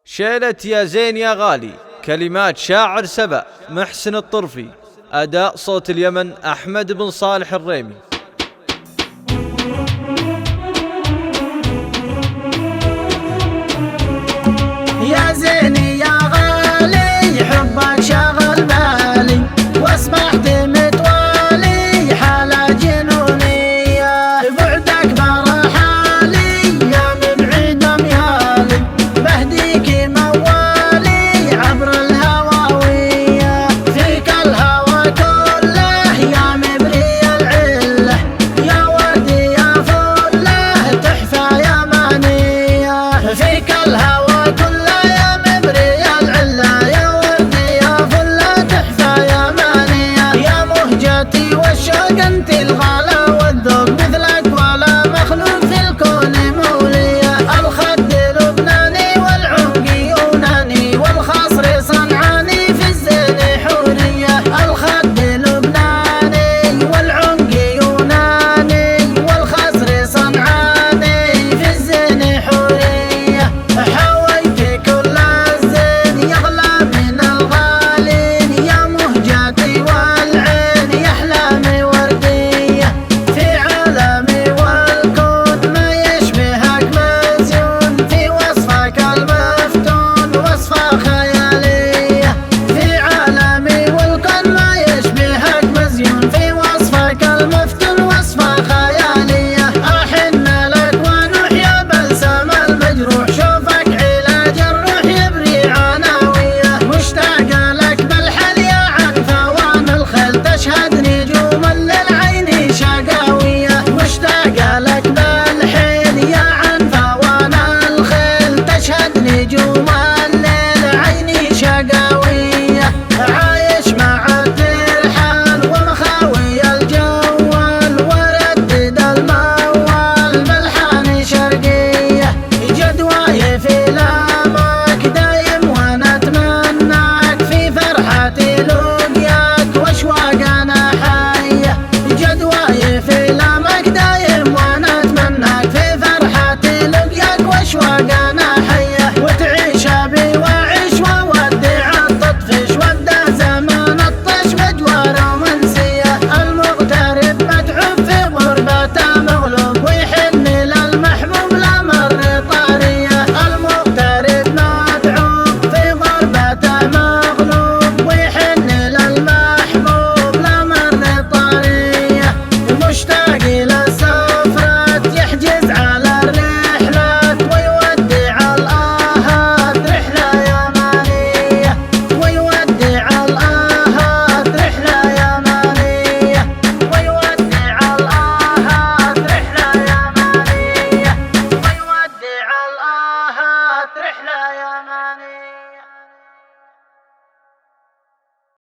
شيلة يا زين يا غالي، كلمات شاعر سبأ محسن الطرفي، أداء صوت اليمن أحمد بن صالح الريمي. يا زيني يا غالي حبك شغل بالي، واصبحت متوالي حالة جنونية، بعدك برا حالي يا مبعيد اميالي، بهديك موالي عبر الهواوية، فيك الهوى كله يا مبري العله، يا وردي يا فله تحفة يمانية، فيك الهوى كله انت الغلا والذوق، مثلك ولا مخلوق في الكون مولية، الخد لبناني والعنق يوناني والخصر صنعاني في الزين حورية، الخد لبناني والعنق يوناني والخصر صنعاني في الزين حورية، حويت كل الزين يغلى من الغالين، يا مهجتي والعين يا احلامي رحلة يمانية.